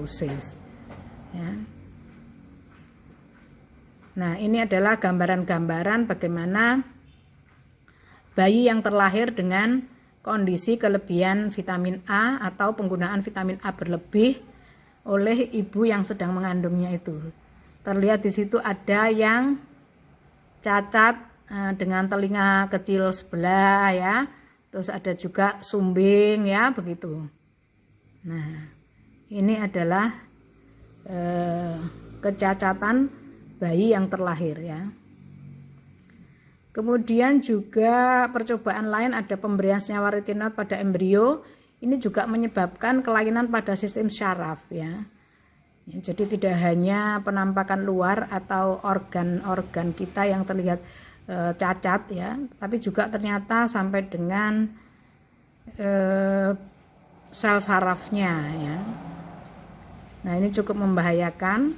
osteoporosis. Ya. Nah, ini adalah gambaran-gambaran bagaimana bayi yang terlahir dengan kondisi kelebihan vitamin A atau penggunaan vitamin A berlebih oleh ibu yang sedang mengandungnya itu. Terlihat di situ ada yang cacat dengan telinga kecil sebelah ya. Terus ada juga sumbing ya, begitu. Nah, ini adalah kecacatan bayi yang terlahir ya. Kemudian juga percobaan lain ada pemberian senyawa retinoid pada embrio. Ini juga menyebabkan kelainan pada sistem syaraf ya. Jadi tidak hanya penampakan luar atau organ-organ kita yang terlihat cacat ya, tapi juga ternyata sampai dengan sel sarafnya ya. Nah, ini cukup membahayakan,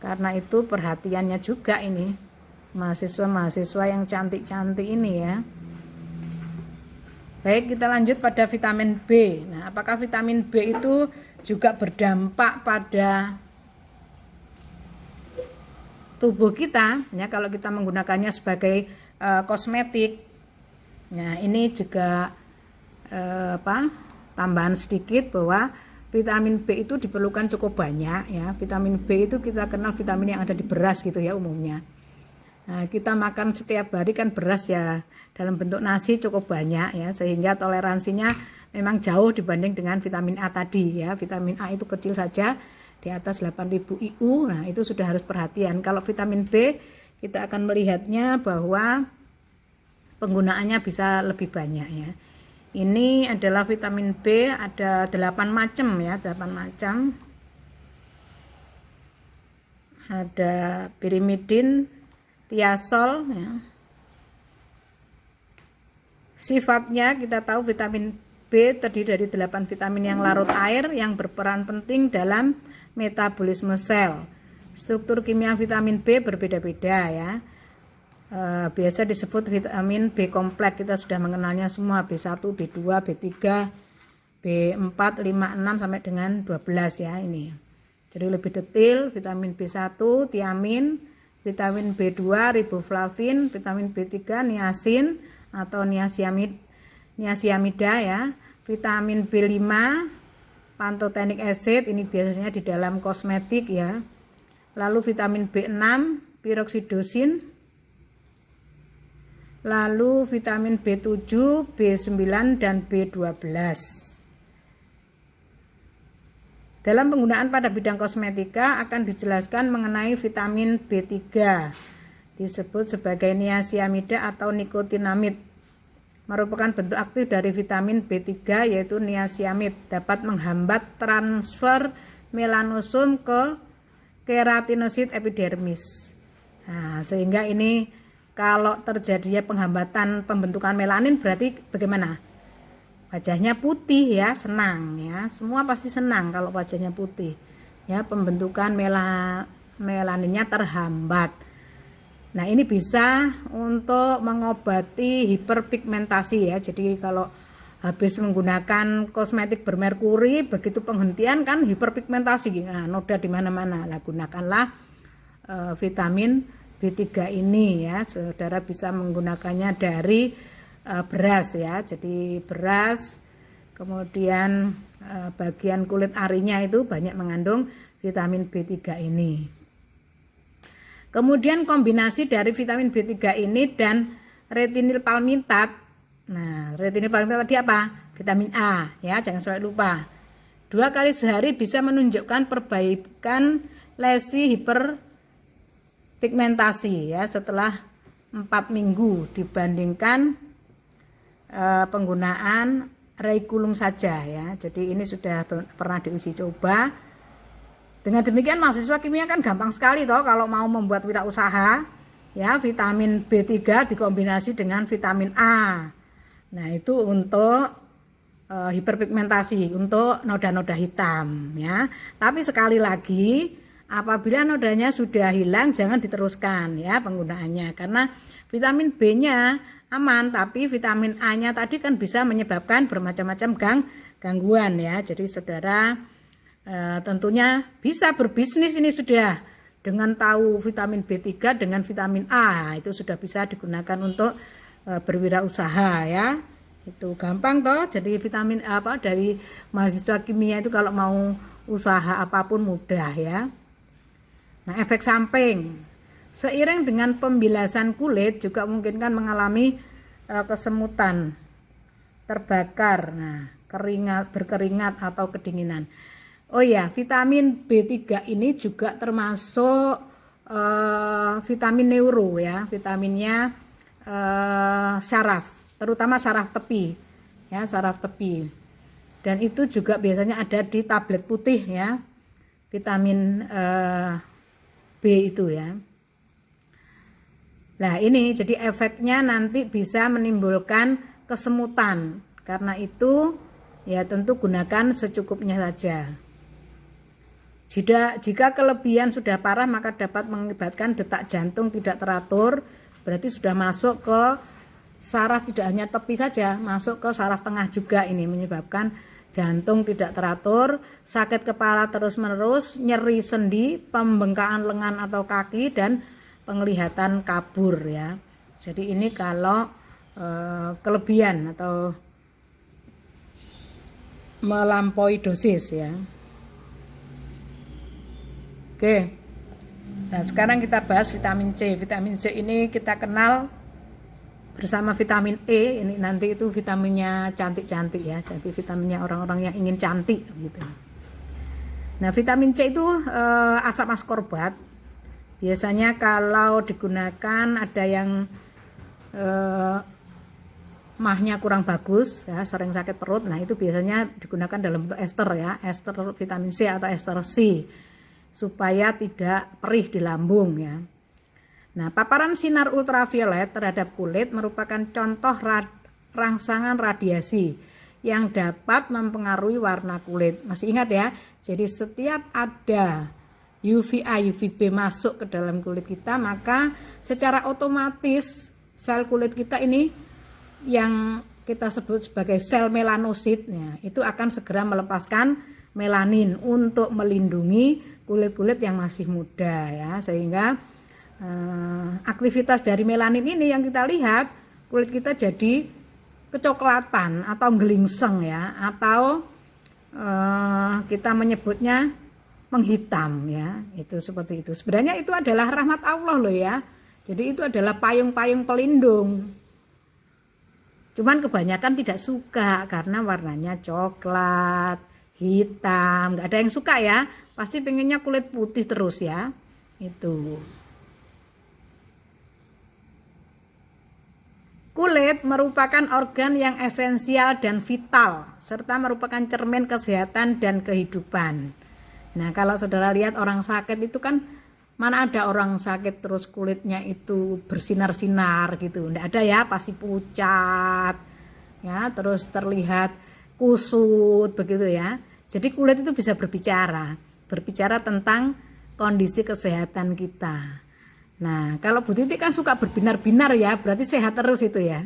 karena itu perhatiannya juga ini mahasiswa-mahasiswa yang cantik-cantik ini ya. Baik, kita lanjut pada vitamin B. Nah, apakah vitamin B itu juga berdampak pada tubuh kita ya, kalau kita menggunakannya sebagai kosmetik. Nah, ini juga tambahan sedikit bahwa vitamin B itu diperlukan cukup banyak ya. Vitamin B itu kita kenal vitamin yang ada di beras gitu ya umumnya. Nah, kita makan setiap hari kan beras ya dalam bentuk nasi cukup banyak ya, sehingga toleransinya memang jauh dibanding dengan vitamin A tadi ya. Vitamin A itu kecil saja di atas 8.000 IU. Nah, itu sudah harus perhatian. Kalau vitamin B kita akan melihatnya bahwa penggunaannya bisa lebih banyak ya. Ini adalah vitamin B, ada 8 macam ya, 8 macam. Ada pirimidin, tiasol ya. Sifatnya kita tahu vitamin B terdiri dari 8 vitamin yang larut air yang berperan penting dalam metabolisme sel. Struktur kimia vitamin B berbeda-beda ya. Biasa disebut vitamin B kompleks, kita sudah mengenalnya semua, B1, B2, B3, B4, 5, 6 sampai dengan 12 ya ini. Jadi lebih detail, vitamin B1 tiamin, vitamin B2 riboflavin, vitamin B3 niacin atau niacinamida ya, vitamin B5 pantothenic acid, ini biasanya di dalam kosmetik ya. Lalu vitamin B6 piroksidosin, lalu vitamin B7, B9 dan B12. Dalam penggunaan pada bidang kosmetika akan dijelaskan mengenai vitamin B3, disebut sebagai niacinamida atau nikotinamid. Merupakan bentuk aktif dari vitamin B3 yaitu niacinamid, dapat menghambat transfer melanosum ke keratinosit epidermis. Nah, sehingga ini kalau terjadinya penghambatan pembentukan melanin berarti bagaimana? Wajahnya putih ya, senang ya. Semua pasti senang kalau wajahnya putih. Ya, pembentukan melaninnya terhambat. Nah, ini bisa untuk mengobati hiperpigmentasi ya. Jadi kalau habis menggunakan kosmetik bermerkuri, begitu penghentian kan hiperpigmentasi. Nah, noda di mana-mana. Lah, gunakanlah vitamin B3 ini ya. Saudara bisa menggunakannya dari beras ya. Jadi beras, kemudian bagian kulit arinya itu banyak mengandung vitamin B3 ini. Kemudian kombinasi dari vitamin B3 ini dan retinil palmitat. Nah, retinil palmitat tadi apa? Vitamin A ya, jangan sampai lupa. 2 kali sehari bisa menunjukkan perbaikan lesi hiperpigmentasi ya setelah 4 minggu dibandingkan penggunaan Reikulum saja ya. Jadi ini sudah pernah diuji coba. Dengan demikian mahasiswa kimia kan gampang sekali toh kalau mau membuat wirausaha ya, vitamin B3 dikombinasi dengan vitamin A. Nah, itu untuk hiperpigmentasi, untuk noda-noda hitam ya. Tapi sekali lagi apabila nodanya sudah hilang jangan diteruskan ya penggunaannya, karena vitamin B-nya aman, tapi vitamin A-nya tadi kan bisa menyebabkan bermacam-macam gangguan ya. Jadi saudara tentunya bisa berbisnis ini sudah dengan tahu vitamin B3 dengan vitamin A, itu sudah bisa digunakan untuk berwirausaha ya. Itu gampang toh, jadi vitamin apa dari mahasiswa kimia itu kalau mau usaha apapun mudah ya. Nah, efek samping seiring dengan pembilasan kulit juga mungkin kan mengalami kesemutan, terbakar, nah berkeringat atau kedinginan. Oh ya, vitamin B3 ini juga termasuk vitamin neuro ya, vitaminnya syaraf, terutama syaraf tepi ya, syaraf tepi. Dan itu juga biasanya ada di tablet putih ya, vitamin B itu ya. Nah ini jadi efeknya nanti bisa menimbulkan kesemutan. Karena itu ya tentu gunakan secukupnya saja. Jika kelebihan sudah parah maka dapat mengakibatkan detak jantung tidak teratur. Berarti sudah masuk ke saraf, tidak hanya tepi saja, masuk ke saraf tengah juga, ini menyebabkan jantung tidak teratur, sakit kepala terus-menerus, nyeri sendi, pembengkakan lengan atau kaki, dan penglihatan kabur ya. Jadi ini kalau kelebihan atau melampaui dosis ya. Oke. Nah, sekarang kita bahas vitamin C. Vitamin C ini kita kenal bersama vitamin E, ini nanti itu vitaminnya cantik-cantik ya, jadi vitaminnya orang-orang yang ingin cantik gitu. Nah, vitamin C itu asam askorbat. Biasanya kalau digunakan ada yang mahnya kurang bagus ya, sering sakit perut. Nah, itu biasanya digunakan dalam bentuk ester ya, ester vitamin C atau ester C supaya tidak perih di lambung ya. Nah, paparan sinar ultraviolet terhadap kulit merupakan contoh rangsangan radiasi yang dapat mempengaruhi warna kulit. Masih ingat ya? Jadi setiap ada UVA, UVB masuk ke dalam kulit kita, maka secara otomatis sel kulit kita ini yang kita sebut sebagai sel melanositnya itu akan segera melepaskan melanin untuk melindungi kulit-kulit yang masih muda ya, sehingga aktivitas dari melanin ini yang kita lihat kulit kita jadi kecoklatan atau gelingseng ya, atau kita menyebutnya menghitam ya, itu seperti itu. Sebenarnya itu adalah rahmat Allah loh ya, jadi itu adalah payung-payung pelindung. Cuman kebanyakan tidak suka karena warnanya coklat, hitam, nggak ada yang suka ya, pasti pengennya kulit putih terus ya, itu. Kulit merupakan organ yang esensial dan vital, serta merupakan cermin kesehatan dan kehidupan. Nah, kalau saudara lihat orang sakit itu kan, mana ada orang sakit terus kulitnya itu bersinar-sinar gitu, enggak ada ya, pasti pucat ya, terus terlihat kusut begitu ya. Jadi kulit itu bisa berbicara tentang kondisi kesehatan kita. Nah, kalau Bu Titi kan suka berbinar-binar ya, berarti sehat terus itu ya.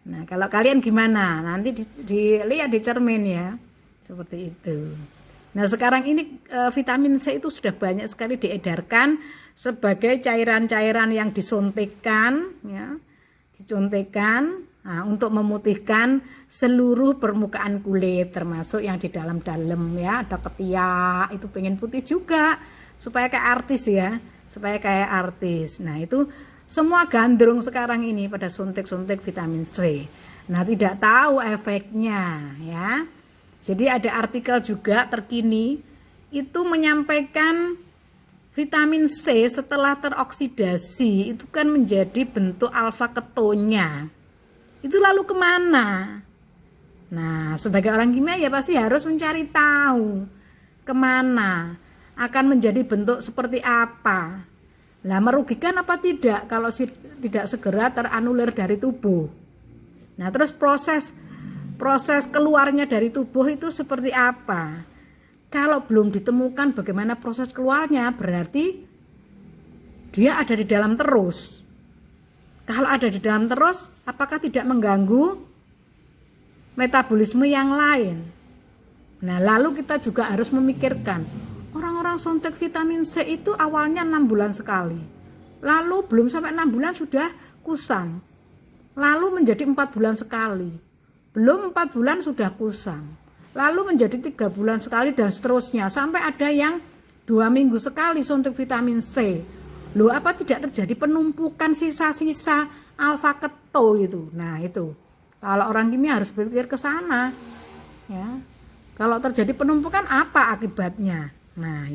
Nah, kalau kalian gimana? Nanti dilihat di cermin ya, seperti itu. Nah, sekarang ini vitamin C itu sudah banyak sekali diedarkan sebagai cairan-cairan yang disuntikkan ya, untuk memutihkan seluruh permukaan kulit, termasuk yang di dalam-dalam ya, ada ketiak, itu pengen putih juga supaya kayak artis ya, supaya kayak artis. Nah, itu semua gandrung sekarang ini pada suntik-suntik vitamin C. Nah, tidak tahu efeknya ya. Jadi ada artikel juga terkini itu menyampaikan vitamin C setelah teroksidasi itu kan menjadi bentuk alfa ketonya. Itu lalu kemana? Nah, sebagai orang kimia ya pasti harus mencari tahu kemana, akan menjadi bentuk seperti apa. Nah, merugikan apa tidak kalau tidak segera teranulir dari tubuh. Nah, terus proses keluarnya dari tubuh itu seperti apa? Kalau belum ditemukan bagaimana proses keluarnya, berarti dia ada di dalam terus. Kalau ada di dalam terus, apakah tidak mengganggu metabolisme yang lain? Nah, lalu kita juga harus memikirkan, orang-orang suntik vitamin C itu awalnya 6 bulan sekali. Lalu belum sampai 6 bulan sudah kusam. Lalu menjadi 4 bulan sekali. Belum 4 bulan sudah kusam. Lalu menjadi 3 bulan sekali dan seterusnya. Sampai ada yang 2 minggu sekali suntik vitamin C. Loh, apa tidak terjadi penumpukan sisa-sisa alfa keto itu? Nah, itu. Kalau orang kimia harus berpikir ke sana. Ya. Kalau terjadi penumpukan apa akibatnya? Nah, itu.